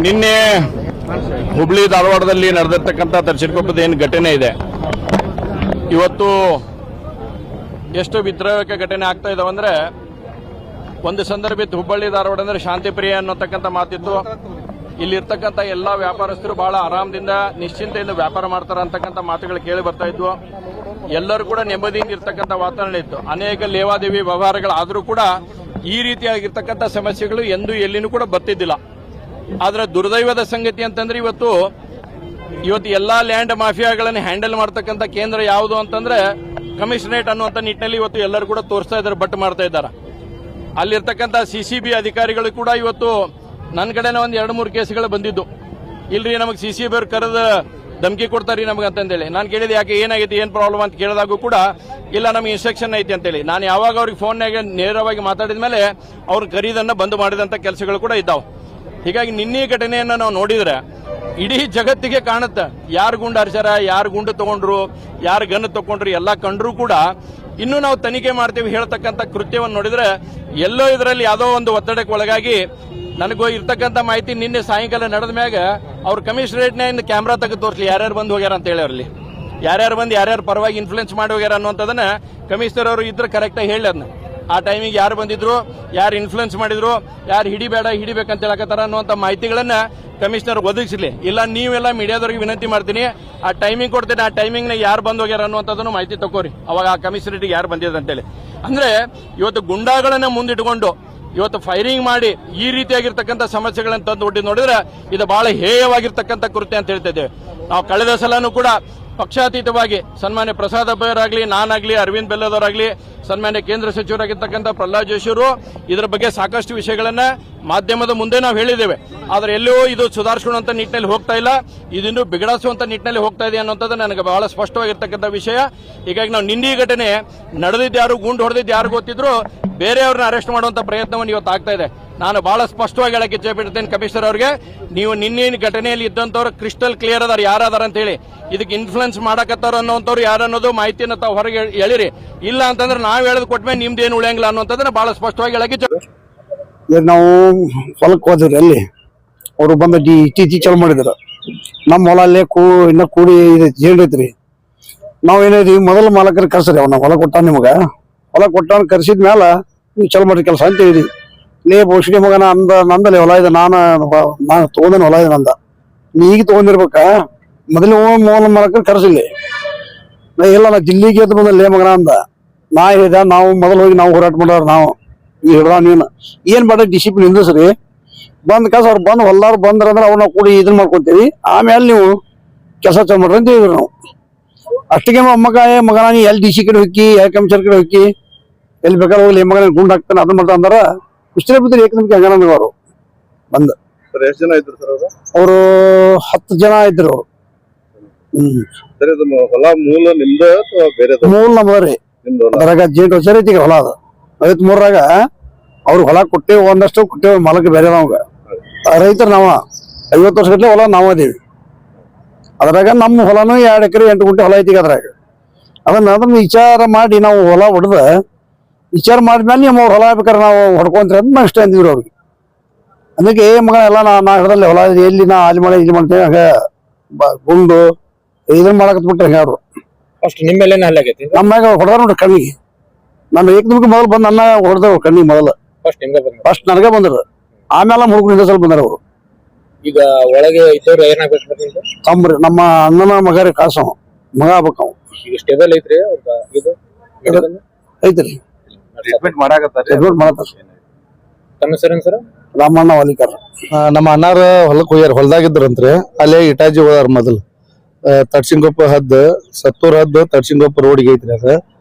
ನಿನ್ನೆ ಹುಬ್ಳಿ ಧಾರವಾಡದಲ್ಲಿ ನಡೆದಿರ್ತಕ್ಕಂಥ ತರ್ಸಿನಕೊಪ್ಪದ ಏನು ಘಟನೆ ಇದೆ, ಇವತ್ತು ಎಷ್ಟು ವಿದ್ರೋಹಕ ಘಟನೆ ಆಗ್ತಾ ಇದಾವೆ ಅಂದ್ರೆ, ಒಂದು ಸಂದರ್ಭ ಇತ್ತು ಹುಬ್ಬಳ್ಳಿ ಧಾರವಾಡ ಅಂದ್ರೆ ಶಾಂತಿ ಪ್ರಿಯ ಅನ್ನೋತಕ್ಕಂಥ ಮಾತಿತ್ತು. ಇಲ್ಲಿರ್ತಕ್ಕಂಥ ಎಲ್ಲಾ ವ್ಯಾಪಾರಸ್ಥರು ಬಹಳ ಆರಾಮದಿಂದ ನಿಶ್ಚಿಂತೆಯಿಂದ ವ್ಯಾಪಾರ ಮಾಡ್ತಾರೆ ಅಂತಕ್ಕಂಥ ಮಾತುಗಳು ಕೇಳಿ ಬರ್ತಾ ಇದ್ವು. ಎಲ್ಲರೂ ಕೂಡ ನೆಮ್ಮದಿಯಿಂದ ಇರ್ತಕ್ಕಂಥ ವಾತಾವರಣ ಇತ್ತು. ಅನೇಕ ಲೇವಾದೇವಿ ವ್ಯವಹಾರಗಳಾದರೂ ಕೂಡ ಈ ರೀತಿಯಾಗಿರ್ತಕ್ಕಂಥ ಸಮಸ್ಯೆಗಳು ಎಂದೂ ಎಲ್ಲಿನೂ ಕೂಡ ಬರ್ತಿದ್ದಿಲ್ಲ. ಆದ್ರೆ ದುರ್ದೈವದ ಸಂಗತಿ ಅಂತಂದ್ರೆ ಇವತ್ತು ಎಲ್ಲಾ ಲ್ಯಾಂಡ್ ಮಾಫಿಯಾಗಳನ್ನು ಹ್ಯಾಂಡಲ್ ಮಾಡ್ತಕ್ಕಂಥ ಕೇಂದ್ರ ಯಾವುದು ಅಂತಂದ್ರೆ ಕಮಿಷನರೇಟ್ ಅನ್ನುವಂಥ ನಿಟ್ಟಿನಲ್ಲಿ ಇವತ್ತು ಎಲ್ಲರೂ ಕೂಡ ತೋರಿಸ್ತಾ ಇದ್ದಾರೆ, ಬಟ್ ಮಾಡ್ತಾ ಇದ್ದಾರೆ. ಅಲ್ಲಿರ್ತಕ್ಕಂಥ ಸಿಸಿಬಿ ಅಧಿಕಾರಿಗಳು ಕೂಡ ಇವತ್ತು ನನ್ನ ಕಡೆನೇ ಒಂದು 2-3 ಕೇಸ್ಗಳು ಬಂದಿದ್ದು. ಇಲ್ರಿ ನಮಗೆ ಸಿಸಿಬಿ ಅವ್ರು ಕರೆದ ಧಮಕಿ ಕೊಡ್ತಾರಿ ನಮಗೆ ಅಂತಂದೇಳಿ ನಾನು ಕೇಳಿದೆ, ಯಾಕೆ ಏನಾಗೈತಿ ಏನ್ ಪ್ರಾಬ್ಲಮ್ ಅಂತ ಕೇಳಿದಾಗೂ ಕೂಡ ಇಲ್ಲ ನಮಗೆ ಇನ್ಸ್ಟ್ರಕ್ಷನ್ ಐತಿ ಅಂತೇಳಿ. ನಾನು ಯಾವಾಗ ಅವ್ರಿಗೆ ಫೋನ್ನಾಗ ನೇರವಾಗಿ ಮಾತಾಡಿದ ಮೇಲೆ ಅವ್ರ ಖರೀದನ್ನ ಬಂದ್ ಮಾಡಿದಂತ ಕೆಲಸಗಳು ಕೂಡ ಇದ್ದಾವೆ. ಹೀಗಾಗಿ ನಿನ್ನೆ ಘಟನೆಯನ್ನ ನಾವು ನೋಡಿದ್ರೆ ಇಡೀ ಜಗತ್ತಿಗೆ ಕಾಣುತ್ತೆ, ಯಾರು ಗುಂಡು ಹರಿಸ್ಯಾರ, ಯಾರು ಗುಂಡು ತಗೊಂಡ್ರು, ಯಾರು ಗನ್ ತಗೊಂಡ್ರು ಎಲ್ಲ ಕಂಡ್ರು ಕೂಡ ಇನ್ನೂ ನಾವು ತನಿಖೆ ಮಾಡ್ತೀವಿ ಹೇಳ್ತಕ್ಕಂಥ ಕೃತ್ಯವನ್ನು ನೋಡಿದ್ರೆ ಎಲ್ಲೋ ಇದರಲ್ಲಿ ಯಾವುದೋ ಒಂದು ಒತ್ತಡಕ್ಕೆ ಒಳಗಾಗಿ ನನಗೂ ಇರ್ತಕ್ಕಂಥ ಮಾಹಿತಿ ನಿನ್ನೆ ಸಾಯಂಕಾಲ ನಡೆದ ಮ್ಯಾಗ ಅವ್ರ ಕಮಿಷನರೇಟ್ನ ಕ್ಯಾಮ್ರಾ ತೆಗೆದು ತೋರಿಸ್ಲಿ ಯಾರ್ಯಾರು ಬಂದು ಹೋಗ್ಯಾರ ಅಂತ ಹೇಳಿ ಅವ್ರಲ್ಲಿ ಯಾರ್ಯಾರು ಬಂದು ಯಾರ್ಯಾರು ಪರವಾಗಿ ಇನ್ಫ್ಲುಯೆನ್ಸ್ ಮಾಡಿ ಹೋಗ್ಯಾರ ಅನ್ನುವಂಥದ್ದನ್ನ ಕಮಿಷನರ್ ಅವರು ಇದ್ರೆ ಕರೆಕ್ಟಾಗಿ ಹೇಳಿ ಅದನ್ನ ಆ ಟೈಮಿಗೆ ಯಾರು ಬಂದಿದ್ರು, ಯಾರು ಇನ್ಫ್ಲುಯೆನ್ಸ್ ಮಾಡಿದ್ರು, ಯಾರು ಹಿಡಿಬೇಕಂತ ಹೇಳಕತ್ತಾರ ಅನ್ನುವಂಥ ಮಾಹಿತಿಗಳನ್ನ ಕಮಿಷನರ್ ಒದಗಿಸಲಿ. ಇಲ್ಲ ನೀವೆಲ್ಲ ಮೀಡಿಯಾದವ್ರಿಗೆ ವಿನಂತಿ ಮಾಡ್ತೀನಿ, ಆ ಟೈಮಿಂಗ್ ಕೊಡ್ತೀನಿ, ಆ ಟೈಮಿಂಗ್ನಾಗ ಯಾರು ಬಂದು ಹೋಗ್ಯಾರ ಅನ್ನುವಂಥದ್ದನ್ನು ಮಾಹಿತಿ ತಗೋರಿ, ಅವಾಗ ಆ ಕಮಿಷನರೇಟ್ಗೆ ಯಾರು ಬಂದಿದೆ ಅಂತೇಳಿ. ಅಂದ್ರೆ ಇವತ್ತು ಗುಂಡಾಗಳನ್ನ ಮುಂದಿಟ್ಟುಕೊಂಡು ಇವತ್ತು ಫೈರಿಂಗ್ ಮಾಡಿ ಈ ರೀತಿಯಾಗಿರ್ತಕ್ಕಂಥ ಸಮಸ್ಯೆಗಳನ್ನು ತಂದು ನೋಡಿದ್ರೆ ಇದು ಬಹಳ ಹೇಯವಾಗಿರ್ತಕ್ಕಂಥ ಕೃತ್ಯ ಅಂತ ಹೇಳ್ತಾ ಇದ್ದೇವೆ. ನಾವು ಕಳೆದ ಸಲನೂ ಕೂಡ ಪಕ್ಷಾತೀತವಾಗಿ ಸನ್ಮಾನ್ಯ ಪ್ರಸಾದ್ ಅಬ್ಬರಾಗ್ಲಿ, ನಾನಾಗ್ಲಿ, ಅರವಿಂದ್ ಬೆಲ್ಲದವರಾಗ್ಲಿ, ಸನ್ಮಾನ್ಯ ಕೇಂದ್ರ ಸಚಿವರಾಗಿರ್ತಕ್ಕಂಥ ಪ್ರಹ್ಲಾದ್ ಜೋಶಿ ಅವರು ಇದರ ಬಗ್ಗೆ ಸಾಕಷ್ಟು ವಿಷಯಗಳನ್ನ ಮಾಧ್ಯಮದ ಮುಂದೆ ನಾವು ಹೇಳಿದ್ದೇವೆ. ಆದ್ರೆ ಎಲ್ಲೋ ಇದು ಸುಧಾರಿಸುವಂತ ನಿಟ್ಟಿನಲ್ಲಿ ಹೋಗ್ತಾ ಇಲ್ಲ, ಇದನ್ನು ಬಿಗಡಿಸುವಂತ ನಿಟ್ಟಿನಲ್ಲಿ ಹೋಗ್ತಾ ಇದೆ ಅನ್ನೋಂಥದ್ದು ನನಗೆ ಬಹಳ ಸ್ಪಷ್ಟವಾಗಿರ್ತಕ್ಕಂಥ ವಿಷಯ. ಹೀಗಾಗಿ ನಾವು ನಿನ್ನೆ ಘಟನೆ ನಡೆದಿದ್ದು ಯಾರು, ಗುಂಡು ಹೊಡೆದಿದ್ದು ಯಾರು ಗೊತ್ತಿದ್ರು ಬೇರೆಯವ್ರನ್ನ ಅರೆಸ್ಟ್ ಮಾಡುವಂತ ಪ್ರಯತ್ನವನ್ನು ಇವತ್ತು ಆಗ್ತಾ ಇದೆ. ನಾನು ಬಹಳ ಸ್ಪಷ್ಟವಾಗಿ ಹೇಳಕ್ಕೆ ಇಚ್ಛೆಪಡ್ತೇನೆ ಕಮಿಷನರ್ ಅವರಿಗೆ, ನೀವು ನಿನ್ನೆ ಘಟನೆಯಲ್ಲಿ ಇದ್ದಂಥವ್ರು ಕ್ರಿಸ್ಟಲ್ ಕ್ಲಿಯರ್ ಅದಾರ ಯಾರದಾರ ಅಂತ ಹೇಳಿ, ಇದಕ್ಕೆ ಇನ್ಫ್ಲುಯೆನ್ಸ್ ಮಾಡಕತ್ತಾರ ಅನ್ನೋಂಥವ್ರು ಯಾರನ್ನೋದು ಮಾಹಿತಿಯನ್ನು ತಾವು ಹೊರಗೆ ಹೇಳಿರಿ. ಇಲ್ಲ ಅಂತಂದ್ರೆ ನಾವು ಹೇಳದ್ ಕೊಟ್ಮೇಲೆ ನಿಮ್ದು ಏನು ಉಳಿಯಂಗಿಲ್ಲ ಅನ್ನೋಂಥದ್ದನ್ನ ಬಹಳ ಸ್ಪಷ್ಟವಾಗಿ ಹೇಳಕ್ಕೆ ನಾವು ಹೊಲಕ್ಕೆ ಹೋದ್ರಿ, ಅಲ್ಲಿ ಅವರು ಬಂದು ಟಿ ಚಾಲು ಮಾಡಿದ್ರು. ನಮ್ಮ ಹೊಲ ಅಲ್ಲೇ ಇನ್ನ ಕೂಡಿ ಜೇಡ್ ಐತ್ರಿ. ನಾವ್ ಏನಿದ್ರಿ ಮೊದಲ ಮಾಲಕರ ಕರ್ಸ್ರಿ, ಅವ್ನ ಹೊಲ ಕೊಟ್ಟ ನಿಮಗ ಹೊಲ ಕೊಟ್ಟ ಕರ್ಸಿದ ಮ್ಯಾಲ ನೀವು ಚಲೋ ಮಾಡ್ರಿ ಕೆಲಸ ಅಂತ ಹೇಳಿದ್ರಿ. ಲೇ ಬೋಷಡಿ ಮಗನ ನಂದಲ್ಲಿ ಹೊಲ ಇದೆ, ನಾನು ತಗೊಂಡೇನು ಹೊಲ ಇದೆ ನಂದ, ನೀ ಈಗ ತಗೊಂಡಿರ್ಬೇಕ, ಮೊದಲು ಮೂಲ ಮಾಲಕರು ಕರ್ಸಿಲ್ಲ. ಇಲ್ಲ ನಾ ಜಿಲ್ಲಿಗೆ ಎದ್ದು ಬಂದ ಲೇ ಮಗನ ಅಂದ. ನಾ ಹೇಳಿದ, ನಾವು ಮೊದಲು ಹೋಗಿ ನಾವು ಹೋರಾಟ ಮಾಡೋರು, ನಾವು ಈ ಹಿಡ್ದ ನೀನು ಏನ್ ಬೇಡ ಡಿಸಿಪ್ಲಿನ್ ನಿಂದಿಸ್ರಿ, ಬಂದ್ ಕೆಲಸ ಅವ್ರು ಬಂದು ಹೊಲ್ದಾರು ಬಂದ್ರಂದ್ರೆ ಅವ್ರು ನಾವು ಕೂಡಿ ಇದನ್ನ ಮಾಡ್ಕೊತೀವಿ, ಆಮೇಲೆ ನೀವು ಕೆಲಸ ಚಲೋ ಮಾಡ್ರಿ ಅಂತ ಹೇಳಿದ್ರು. ನಾವು ಅಷ್ಟಿಗೆ ಮಗನ ನೀ ಎಲ್ಲಿ ಡಿ ಸಿ ಕಡೆ ಹೋಗಿ, ಎಲ್ ಕಮಿಷನರ್ ಕಡೆ ಹೋಗಿ, ಎಲ್ಲಿ ಬೇಕಾದ್ರೆ ಹೋಗ್ಲಿ ಮಗನ ಗುಂಡ್ ಹಾಕ್ತಾನೆ ಅದನ್ನ ಮಾಡ್ತಾ ಅಂದಾರ. ಇಷ್ಟೇ ಬಿದ್ದರೆ ಏಕದಮ್ಗೆ ಹಂಗಂದ್ರು ಅವರು ಬಂದ. ಎಷ್ಟು ಜನ ಇದ್ರು ಸರ್ ಅವರು 10 ಜನ ಇದ್ರು. ಹೊಲ ಮೂಲ ನಿಮ್ದ ಬೇರೆ? ಮೂಲ ನಮ್ದ್ರಿ. ಅದ್ರಾಗ ಜೇಂಟ್ ವರ್ಷ ಐತಿ ಹೊಲ ಅದು 53ರಾಗ ಅವ್ರು ಹೊಲ ಕೊಟ್ಟೇವು, ಒಂದಷ್ಟು ಕೊಟ್ಟೇವು, ಮಲಕ್ಕೆ ಬೇರೆ ನಮ್ಗ ರೈತರು ನಾವ 50 ವರ್ಷ ಗಟ್ಟಲೆ ಹೊಲ ನಾವ್ ಅದೀವಿ. ಅದ್ರಾಗ ನಮ್ಮ ಹೊಲನು 2 ಎಕರೆ 8 ಗುಂಟೆ ಹೊಲ ಐತಿ. ಅದ್ರಾಗ ಅದನ್ನ ವಿಚಾರ ಮಾಡಿ ನಾವು ಹೊಲ ಹೊಡೆದ ವಿಚಾರ ಮಾಡಿದ್ಮೇಲೆ ನಿಮ್ಮ ಹೊಲ ಬೇಕಾದ್ರೆ ನಾವು ಹೊಡ್ಕೊಂತೀವಿ ಅಂತ ನಾವು ಇಷ್ಟ ಅಂದಿದ್ರು ಅವ್ರಿಗೆ. ಅದಕ್ಕೆ ಮಗ ಎಲ್ಲ ನಾ ಹಿಡ್ದಲ್ಲಿ ಹೊಲ ಎಲ್ಲಿ ನಾ ಅಲ್ಲಿ ಮಾಡಿ ಇಲ್ಲಿ ಮಾಡ್ತೇವೆ, ಹಂಗ ಗುಂಡು ಇದನ್ನ ಮಾಡಕತ್ ಬಿಟ್ರೆ ಹಂಗ ಅವ್ರು ಫಸ್ಟ್ ನಿಮ್ಮ ಮೇಲೆ ನಮ್ಮ ಮ್ಯಾಗ ಹೊಡೆದಾರ ನೋಡ್ರಿ ಕಣ್ಣಿಗೆ. ನಾನು ಏಕದಮ್ಗೆ ಮೊದಲು ಬಂದು ನನ್ನ ಹೊಡೆದವ್ರು ಕಣ್ಣಿಗೆ ಮೊದಲು. ಫಸ್ಟ್ ನನಗೆ ಬಂದ್ರು, ಆಮೇಲೆ ಹುಡುಗರಿಂದ ಸ್ವಲ್ಪ ಬಂದಾರ ಅವರು. ಈಗ ಒಳಗೆ ಇದ್ದವ್ರು ಏನಾಗ್ಬೇಕು ತಮ್ರಿ, ನಮ್ಮ ಅಣ್ಣನ ಮಗ ರೀ, ಕಾಸು ಮಗ ಆಗ್ಬೇಕು ಅವ. ಈಗ ಸ್ಟೇಬಲ್ ಐತ್ರಿ ಇದು ಐತ್ರಿ, ಟ್ರೀಟ್ಮೆಂಟ್ ಮಾಡಾಕತ್ತಾರ. ತಮ್ಮ ಹೆಸರೇನು ಸರ್? ರಾಮಣ್ಣ ವಾಲಿಕರ್. ನಮ್ಮ ಅಣ್ಣಾರ ಹೊಲಕ್ ಹೋಗ್ಯಾರ, ಹೊಲ್ದಾಗಿದ್ರಂತ್ರಿ. ಅಲ್ಲೇ ಇಟಾಜಿ ಹೋದಾರ ಮೊದಲು. ತಡ್ಸಿಂಗೊಪ್ಪ ಹದ್ದು ಸತ್ತೂರ್ ಹದ್ದು ತಡ್ಸಿಂಗೊಪ್ಪ ರೋಡ್ಗೆ ಐತ್ರಿ, ಅದ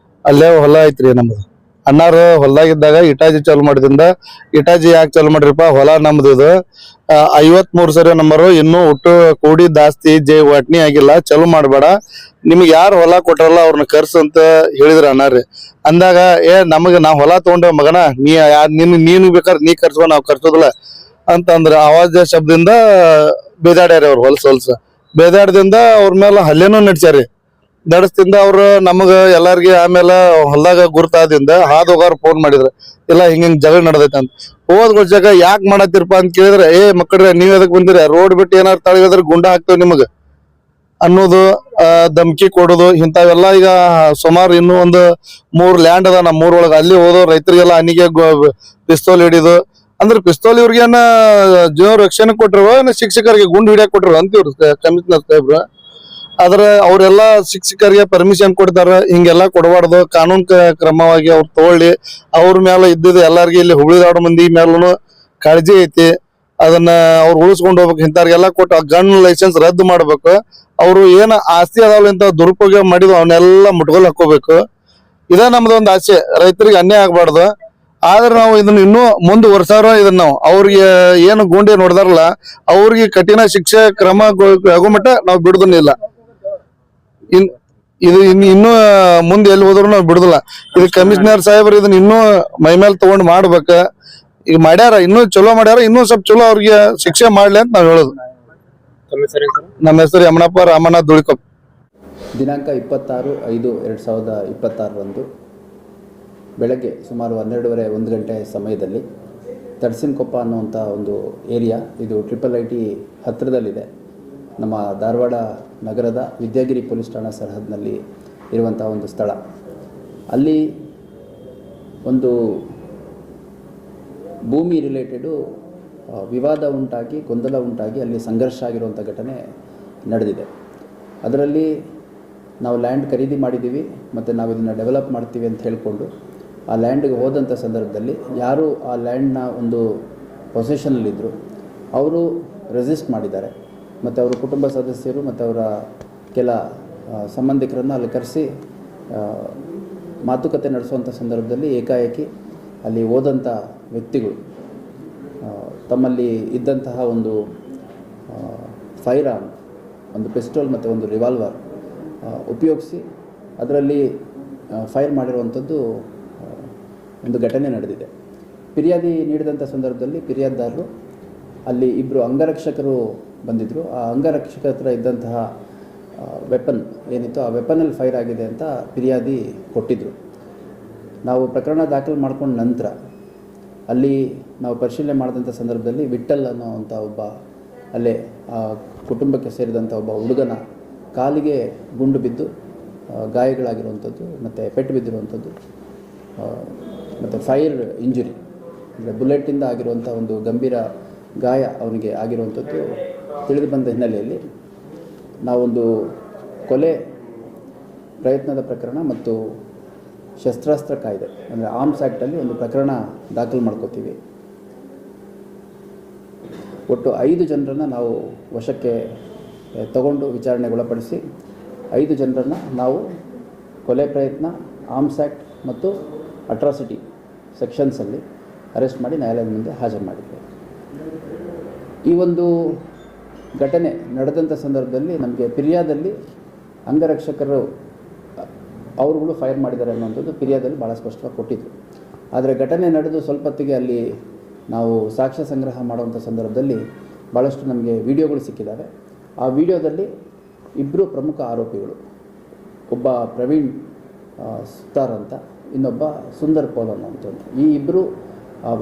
ಅಲ್ಲೇ ಹೊಲ ಐತ್ರಿ ನಮ್ದು. ಅಣ್ಣಾರ ಹೊಲ್ದಾಗಿದ್ದಾಗ ಇಟಾಜಿ ಚಾಲು ಮಾಡಿದಿಂದ, ಇಟಾಜಿ ಯಾಕೆ ಚಾಲು ಮಾಡ್ರಿಪ್ಪ, ಹೊಲ ನಮ್ದು ಇದು 53 ಸರಿ ನಂಬರು, ಇನ್ನೂ ಒಟ್ಟು ಕೂಡಿ ಜಾಸ್ತಿ ವಾಟ್ನಿ ಆಗಿಲ್ಲ, ಚಲೋ ಮಾಡ್ಬೇಡ, ನಿಮ್ಗೆ ಯಾರು ಹೊಲ ಕೊಟ್ರಲ್ಲ ಅವ್ರನ್ನ ಕರ್ಸ ಅಂತ ಹೇಳಿದ್ರ ಅಣ್ಣಾರಿ. ಅಂದಾಗ ನಾವ್ ಹೊಲ ತಗೊಂಡ ಮಗನ, ನೀನು ಬೇಕಾದ್ರೆ ನೀ ಕರ್ಸ್ಕೊ, ನಾವ್ ಕರ್ಸೋದಿಲ್ಲ ಅಂತಂದ್ರ ಆವಾಜ ಶಬ್ದದಿಂದ ಬೇದಾಡ್ಯಾರ ಅವ್ರು. ಹೊಲ್ಸ ಬೇದಾಡ್ದಿಂದ ಅವ್ರ ಮೇಲೆ ಹಲ್ಲೆನೂ ನಡ್ಸ್ಯಾರಿ. ದಡಸ್ತಿಂದ ಅವ್ರು ನಮಗ ಎಲ್ಲಾರ್ಗಿ ಆಮೇಲೆ ಹೊಲ್ದಾಗ ಗುರ್ತಾದಿಂದ ಹಾದ್ ಹೋಗಾರ ಫೋನ್ ಮಾಡಿದ್ರು, ಇಲ್ಲ ಹಿಂಗ್ ಜಗಳ ನಡೆದೈತೆ ಅಂತ. ಹೋದ್ ಜಾಗ ಯಾಕೆ ಮಾಡತ್ತಿರಪ್ಪ ಅಂತ ಕೇಳಿದ್ರೆ, ಮಕ್ಕಳ್ರೆ ನೀವ್ ಎದಕ್ ಬಂದಿರ, ರೋಡ್ ಬಿಟ್ಟು ಏನಾರು ತಳಗಿದ್ರೆ ಗುಂಡ ಹಾಕ್ತೇವ್ ನಿಮಗ ಅನ್ನೋದು, ಧಮ್ಕಿ ಕೊಡೋದು ಇಂಥವೆಲ್ಲ. ಈಗ ಸುಮಾರು ಇನ್ನೂ ಒಂದು 3 ಲ್ಯಾಂಡ್ ಅದ ನಮ್ಮ ಊರೊಳಗ, ಅಲ್ಲಿ ಹೋದೋ ರೈತರಿಗೆಲ್ಲ ಅನಿಗೆ ಪಿಸ್ತೂಲ್ ಹಿಡಿದು, ಅಂದ್ರೆ ಪಿಸ್ತೂಲ್ ಇವ್ರಿಗೇನ ಜೀವ ರಕ್ಷಣೆ ಕೊಟ್ಟಿರುವ ಶಿಕ್ಷಕರಿಗೆ ಗುಂಡು ಹಿಡಿಯಾಕ ಕೊಟ್ಟಿರುವ ಅಂತಿವ್ರು ಕಮಿಷನರ್ ಸಾಹೇಬ್ರು. ಆದ್ರೆ ಅವರೆಲ್ಲ ಶಿಕ್ಷಕರಿಗೆ ಪರ್ಮಿಷನ್ ಕೊಡ್ತಾರ, ಹಿಂಗೆಲ್ಲಾ ಕೊಡಬಾರ್ದು, ಕಾನೂನು ಕ್ರಮವಾಗಿ ಅವ್ರು ತಗೊಳ್ಳಿ. ಅವ್ರ ಮೇಲೆ ಇದ್ದಿದ್ದು ಎಲ್ಲಾರ್ಗಿ ಇಲ್ಲಿ ಹುಳಿದಾಡೋ ಮಂದಿ ಮೇಲೂ ಕಾಳಜಿ ಐತಿ, ಅದನ್ನ ಅವ್ರು ಉಳಿಸ್ಕೊಂಡು ಹೋಗ್ಬೇಕು. ಇಂಥವ್ರಿಗೆಲ್ಲ ಕೊಟ್ಟು ಗನ್ ಲೈಸೆನ್ಸ್ ರದ್ದು ಮಾಡ್ಬೇಕು. ಅವ್ರು ಏನ ಆಸ್ತಿ ಅದಾವಲ್ಲ ಇಂಥ ದುರುಪಯೋಗ ಮಾಡಿದ್ವು ಅವನ್ನೆಲ್ಲ ಮುಟ್ಗೋಲ್ ಹಾಕೋಬೇಕು. ಇದೇ ನಮ್ದೊಂದು ಆಸೆ, ರೈತರಿಗೆ ಅನ್ಯಾಯ ಆಗ್ಬಾರ್ದು. ಆದ್ರೆ ನಾವು ಇದನ್ನ ಇನ್ನೂ ಮುಂದುವರ್ಸಾರ, ಇದನ್ನ ನಾವು ಅವ್ರಿಗೆ ಏನು ಗುಂಡಿ ನೋಡ್ದಾರಲ್ಲ ಅವ್ರಿಗೆ ಕಠಿಣ ಶಿಕ್ಷೆ ಕ್ರಮ ಆಗೋ ಮಟ್ಟ ನಾವು ಬಿಡುದನ್ನಿಲ್ಲ. ಇದು ಇನ್ನೂ ಮುಂದೆ ಎಲ್ಲಿ ಹೋದ್ರು ನಾವು ಬಿಡುದಿಲ್ಲ. ಇದು ಕಮಿಷನರ್ ಸಾಹೇಬ್ರು ಇದನ್ನ ಇನ್ನೂ ಮೈಮೇಲ್ ತಗೊಂಡ್ ಮಾಡ್ಬೇಕ. ಈಗ ಮಾಡ್ಯಾರ, ಇನ್ನೂ ಚಲೋ ಮಾಡ್ಯಾರ, ಇನ್ನೂ ಸ್ವಲ್ಪ ಚಲೋ ಅವ್ರಿಗೆ ಶಿಕ್ಷೆ ಮಾಡ್ಲಿ ಅಂತ ನಾವ್ ಹೇಳೋದು. ನಮ್ಮ ಹೆಸರು ಯಮನಪ್ಪ ರಾಮಣ್ಣ ದುಳಿಕೊಪ್ಪ. ದಿನಾಂಕ 26/5/2026 ಬೆಳಗ್ಗೆ ಸುಮಾರು 12:30-1 ಗಂಟೆ ಸಮಯದಲ್ಲಿ ತಡ್ಸಿನಕೊಪ್ಪ ಅನ್ನುವಂಥ ಒಂದು ಏರಿಯಾ, ಇದು IIIT ಹತ್ತಿರದಲ್ಲಿದೆ. ನಮ್ಮ ಧಾರವಾಡ ನಗರದ ವಿದ್ಯಾಗಿರಿ ಪೊಲೀಸ್ ಠಾಣಾ ಸರಹದ್ದಿನಲ್ಲಿ ಇರುವಂಥ ಒಂದು ಸ್ಥಳ. ಅಲ್ಲಿ ಒಂದು ಭೂಮಿ ರಿಲೇಟೆಡು ವಿವಾದ ಉಂಟಾಗಿ, ಗೊಂದಲ ಉಂಟಾಗಿ ಅಲ್ಲಿ ಸಂಘರ್ಷ ಆಗಿರುವಂಥ ಘಟನೆ ನಡೆದಿದೆ. ಅದರಲ್ಲಿ ನಾವು ಲ್ಯಾಂಡ್ ಖರೀದಿ ಮಾಡಿದ್ದೀವಿ ಮತ್ತು ನಾವು ಇದನ್ನು ಡೆವಲಪ್ ಮಾಡ್ತೀವಿ ಅಂತ ಹೇಳಿಕೊಂಡು ಆ ಲ್ಯಾಂಡ್ಗೆ ಹೋದಂಥ ಸಂದರ್ಭದಲ್ಲಿ ಯಾರು ಆ ಲ್ಯಾಂಡ್ನ ಒಂದು ಪೊಸೆಷನಲ್ಲಿದ್ದರು ಅವರು ರೆಸಿಸ್ಟ್ ಮಾಡಿದ್ದಾರೆ. ಮತ್ತು ಅವರ ಕುಟುಂಬ ಸದಸ್ಯರು ಮತ್ತು ಅವರ ಕೆಲ ಸಂಬಂಧಿಕರನ್ನು ಅಲ್ಲಿ ಕರೆಸಿ ಮಾತುಕತೆ ನಡೆಸುವಂಥ ಸಂದರ್ಭದಲ್ಲಿ ಏಕಾಏಕಿ ಅಲ್ಲಿ ಹೋದಂಥ ವ್ಯಕ್ತಿಗಳು ತಮ್ಮಲ್ಲಿ ಇದ್ದಂತಹ ಒಂದು ಫೈರ್ ಆರ್ಮ್, ಒಂದು ಪಿಸ್ಟೋಲ್ ಮತ್ತು ಒಂದು ರಿವಾಲ್ವರ್ ಉಪಯೋಗಿಸಿ ಅದರಲ್ಲಿ ಫೈರ್ ಮಾಡಿರುವಂಥದ್ದು ಒಂದು ಘಟನೆ ನಡೆದಿದೆ. ಫಿರ್ಯಾದಿ ನೀಡಿದಂಥ ಸಂದರ್ಭದಲ್ಲಿ ಫಿರ್ಯಾದಿದಾರರು ಅಲ್ಲಿ ಇಬ್ಬರು ಅಂಗರಕ್ಷಕರು ಬಂದಿದ್ದರು. ಆ ಅಂಗರಕ್ಷಕರ ಹತ್ರ ಇದ್ದಂತಹ ವೆಪನ್ ಏನಿತ್ತು ಆ ವೆಪನಲ್ಲಿ ಫೈರ್ ಆಗಿದೆ ಅಂತ ಫಿರ್ಯಾದಿ ಕೊಟ್ಟಿದ್ದರು. ನಾವು ಪ್ರಕರಣ ದಾಖಲು ಮಾಡ್ಕೊಂಡ ನಂತರ ಅಲ್ಲಿ ನಾವು ಪರಿಶೀಲನೆ ಮಾಡಿದಂಥ ಸಂದರ್ಭದಲ್ಲಿ ವಿಠಲ್ ಅನ್ನೋವಂಥ ಒಬ್ಬ ಅಲ್ಲೇ ಆ ಕುಟುಂಬಕ್ಕೆ ಸೇರಿದಂಥ ಒಬ್ಬ ಹುಡುಗನ ಕಾಲಿಗೆ ಗುಂಡು ಬಿದ್ದು ಗಾಯಗಳಾಗಿರುವಂಥದ್ದು ಮತ್ತು ಪೆಟ್ಟು ಬಿದ್ದಿರುವಂಥದ್ದು ಮತ್ತು ಫೈರ್ ಇಂಜುರಿ ಅಂದರೆ ಬುಲೆಟಿಂದ ಆಗಿರುವಂಥ ಒಂದು ಗಂಭೀರ ಗಾಯ ಅವನಿಗೆ ಆಗಿರುವಂಥದ್ದು ತಿಳಿದು ಬಂದ ಹಿನ್ನೆಲೆಯಲ್ಲಿ ನಾವೊಂದು ಕೊಲೆ ಪ್ರಯತ್ನದ ಪ್ರಕರಣ ಮತ್ತು ಶಸ್ತ್ರಾಸ್ತ್ರ ಕಾಯ್ದೆ ಅಂದರೆ ಆರ್ಮ್ಸ್ ಆ್ಯಕ್ಟಲ್ಲಿ ಒಂದು ಪ್ರಕರಣ ದಾಖಲು ಮಾಡ್ಕೋತೀವಿ. ಒಟ್ಟು 5 ಜನರನ್ನು ನಾವು ವಶಕ್ಕೆ ತಗೊಂಡು ವಿಚಾರಣೆಗೊಳಪಡಿಸಿ 5 ಜನರನ್ನು ನಾವು ಕೊಲೆ ಪ್ರಯತ್ನ, ಆರ್ಮ್ಸ್ ಆ್ಯಕ್ಟ್ ಮತ್ತು ಅಟ್ರಾಸಿಟಿ ಸೆಕ್ಷನ್ಸಲ್ಲಿ ಅರೆಸ್ಟ್ ಮಾಡಿ ನ್ಯಾಯಾಲಯದ ಮುಂದೆ ಹಾಜರು ಮಾಡಿದ್ದೇವೆ. ಈ ಒಂದು ಘಟನೆ ನಡೆದಂಥ ಸಂದರ್ಭದಲ್ಲಿ ನಮಗೆ ಫಿರ್ಯಾದಲ್ಲಿ ಅಂಗರಕ್ಷಕರು ಅವರುಗಳು ಫೈರ್ ಮಾಡಿದ್ದಾರೆ ಅನ್ನೋಂಥದ್ದು ಫಿರ್ಯಾದಲ್ಲಿ ಭಾಳ ಸ್ಪಷ್ಟವಾಗಿ ಕೊಟ್ಟಿದ್ರು. ಆದರೆ ಘಟನೆ ನಡೆದು ಸ್ವಲ್ಪ ಹೊತ್ತಿಗೆ ಅಲ್ಲಿ ನಾವು ಸಾಕ್ಷ್ಯ ಸಂಗ್ರಹ ಮಾಡುವಂಥ ಸಂದರ್ಭದಲ್ಲಿ ಭಾಳಷ್ಟು ನಮಗೆ ವಿಡಿಯೋಗಳು ಸಿಕ್ಕಿದ್ದಾವೆ. ಆ ವಿಡಿಯೋದಲ್ಲಿ 2 ಪ್ರಮುಖ ಆರೋಪಿಗಳು, ಒಬ್ಬ ಪ್ರವೀಣ್ ಸುತಾರ್ ಅಂತ, ಇನ್ನೊಬ್ಬ ಸುಂದರ್ ಪೌಲ್ ಅನ್ನೋವಂಥದ್ದು, ಈ ಇಬ್ಬರು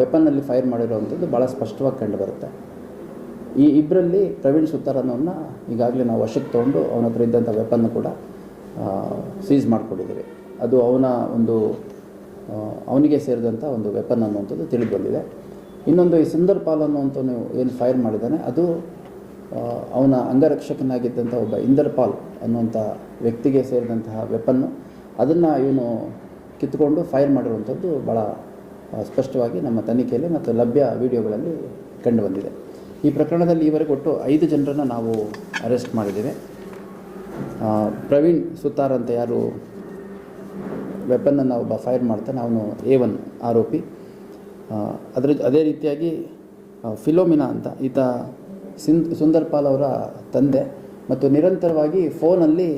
ವೆಪನ್ನಲ್ಲಿ ಫೈರ್ ಮಾಡಿರೋವಂಥದ್ದು ಭಾಳ ಸ್ಪಷ್ಟವಾಗಿ ಕಂಡು ಬರುತ್ತೆ. ಈ ಇಬ್ಬರಲ್ಲಿ ಪ್ರವೀಣ್ ಸುತಾರ್ ಅನ್ನೋನ್ನ ಈಗಾಗಲೇ ನಾವು ವಶಕ್ಕೆ ತೊಗೊಂಡು ಅವನ ಹತ್ರ ಇದ್ದಂಥ ವೆಪನ್ನು ಕೂಡ ಸೀಸ್ ಮಾಡಿಕೊಂಡಿದ್ದೀವಿ. ಅದು ಅವನಿಗೆ ಸೇರಿದಂಥ ಒಂದು ವೆಪನ್ ಅನ್ನುವಂಥದ್ದು ತಿಳಿದು ಬಂದಿದೆ. ಇನ್ನೊಂದು ಈ ಸುಂದರ್ ಪಾಲ್ ಅನ್ನುವಂಥವನು ಏನು ಫೈರ್ ಮಾಡಿದ್ದಾನೆ ಅದು ಅವನ ಅಂಗರಕ್ಷಕನಾಗಿದ್ದಂಥ ಒಬ್ಬ ಇಂದರ್ ಪಾಲ್ ಅನ್ನುವಂಥ ವ್ಯಕ್ತಿಗೆ ಸೇರಿದಂತಹ ವೆಪನ್ನು, ಅದನ್ನು ಇವನು ಕಿತ್ತುಕೊಂಡು ಫೈರ್ ಮಾಡಿರುವಂಥದ್ದು ಭಾಳ ಸ್ಪಷ್ಟವಾಗಿ ನಮ್ಮ ತನಿಖೆಯಲ್ಲಿ ಮತ್ತು ಲಭ್ಯ ವಿಡಿಯೋಗಳಲ್ಲಿ ಕಂಡುಬಂದಿದೆ. ಈ ಪ್ರಕರಣದಲ್ಲಿ ಈವರೆಗೆ ಒಟ್ಟು 5 ಜನರನ್ನು ನಾವು ಅರೆಸ್ಟ್ ಮಾಡಿದ್ದೇವೆ. ಪ್ರವೀಣ್ ಸುತಾರ್ ಅಂತ ಯಾರು ವೆಪನ್ನನ್ನು ಒಬ್ಬ ಫೈರ್ ಮಾಡ್ತಾನೆ ಅವನು A1 ಆರೋಪಿ. ಅದೇ ರೀತಿಯಾಗಿ ಫಿಲೋಮಿನಾ ಅಂತ ಈತ ಸುಂದರ್ ಪಾಲ್ ಅವರ ತಂದೆ ಮತ್ತು ನಿರಂತರವಾಗಿ ಫೋನಲ್ಲಿ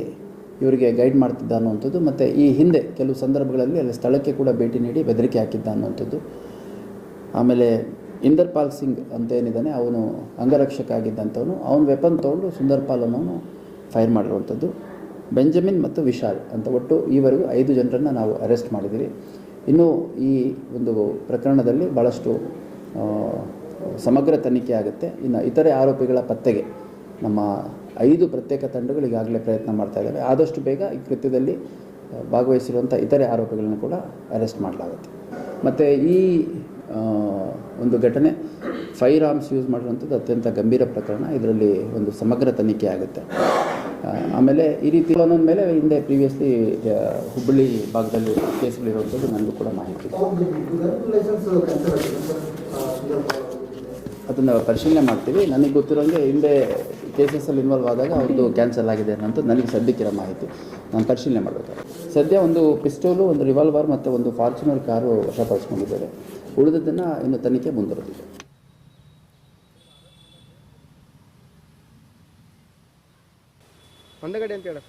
ಇವರಿಗೆ ಗೈಡ್ ಮಾಡ್ತಿದ್ದ ಅನ್ನುವಂಥದ್ದು, ಮತ್ತು ಈ ಹಿಂದೆ ಕೆಲವು ಸಂದರ್ಭಗಳಲ್ಲಿ ಅಲ್ಲಿ ಸ್ಥಳಕ್ಕೆ ಕೂಡ ಭೇಟಿ ನೀಡಿ ಬೆದರಿಕೆ ಹಾಕಿದ್ದ ಅನ್ನುವಂಥದ್ದು. ಆಮೇಲೆ ಇಂದರ್ ಪಾಲ್ ಸಿಂಗ್ ಅಂತ ಏನಿದ್ದಾನೆ ಅವನು ಅಂಗರಕ್ಷಕ ಆಗಿದ್ದಂಥವನು, ಅವನು ವೆಪನ್ ತೊಗೊಂಡು ಸುಂದರ್ ಪಾಲ್ ಅನ್ನೋನು ಫೈರ್ ಮಾಡಿರುವಂಥದ್ದು. ಬೆಂಜಮಿನ್ ಮತ್ತು ವಿಶಾಲ್ ಅಂತ ಒಟ್ಟು ಈವರೆಗೂ 5 ಜನರನ್ನು ನಾವು ಅರೆಸ್ಟ್ ಮಾಡಿದ್ದೀವಿ. ಇನ್ನು ಈ ಒಂದು ಪ್ರಕರಣದಲ್ಲಿ ಭಾಳಷ್ಟು ಸಮಗ್ರ ತನಿಖೆ ಆಗುತ್ತೆ. ಇನ್ನು ಇತರೆ ಆರೋಪಿಗಳ ಪತ್ತೆಗೆ ನಮ್ಮ 5 ಪ್ರತ್ಯೇಕ ತಂಡಗಳು ಈಗಾಗಲೇ ಪ್ರಯತ್ನ ಮಾಡ್ತಾ ಇದ್ದಾವೆ. ಆದಷ್ಟು ಬೇಗ ಈ ಕೃತ್ಯದಲ್ಲಿ ಭಾಗವಹಿಸಿರುವಂಥ ಇತರೆ ಆರೋಪಿಗಳನ್ನು ಕೂಡ ಅರೆಸ್ಟ್ ಮಾಡಲಾಗುತ್ತೆ. ಮತ್ತು ಈ ಒಂದು ಘಟನೆ ಫೈರ್ ಆರ್ಮ್ಸ್ ಯೂಸ್ ಮಾಡಿರುವಂಥದ್ದು ಅತ್ಯಂತ ಗಂಭೀರ ಪ್ರಕರಣ. ಇದರಲ್ಲಿ ಒಂದು ಸಮಗ್ರ ತನಿಖೆ ಆಗುತ್ತೆ. ಆಮೇಲೆ ಈ ರೀತಿ ಒಂದೊಂದು ಮೇಲೆ ಹಿಂದೆ ಪ್ರೀವಿಯಸ್ಲಿ ಹುಬ್ಬಳ್ಳಿ ಭಾಗದಲ್ಲಿ ಕೇಸ್ಗಳಿರುವಂಥದ್ದು ನನಗೂ ಕೂಡ ಮಾಹಿತಿ ಇದೆ. ಅದನ್ನು ಪರಿಶೀಲನೆ ಮಾಡ್ತೀವಿ. ನನಗೆ ಗೊತ್ತಿರೋಂಗೆ ಹಿಂದೆ ಕೇಸಸಲ್ಲಿ ಇನ್ವಾಲ್ವ್ ಆದಾಗ ಅವ್ರದ್ದು ಕ್ಯಾನ್ಸಲ್ ಆಗಿದೆ ಅನ್ನೋಂಥ ನನಗೆ ಸದ್ಯಕ್ಕಿರೋ ಮಾಹಿತಿ. ನಾನು ಪರಿಶೀಲನೆ ಮಾಡಬೇಕು. ಸದ್ಯ ಒಂದು ಪಿಸ್ಟೋಲು, ಒಂದು ರಿವಾಲ್ವರ್ ಮತ್ತು ಒಂದು ಫಾರ್ಚುನರ್ ಕಾರು ವಶಪಡಿಸ್ಕೊಂಡಿದ್ದಾರೆ. ಉಳಿದದ್ದನ್ನು ಇನ್ನು ತನಿಖೆ ಮುಂದುವರೆದಿದೆ. ಒಂದೇ ಗಡಿ ಅಂತ ಹೇಳ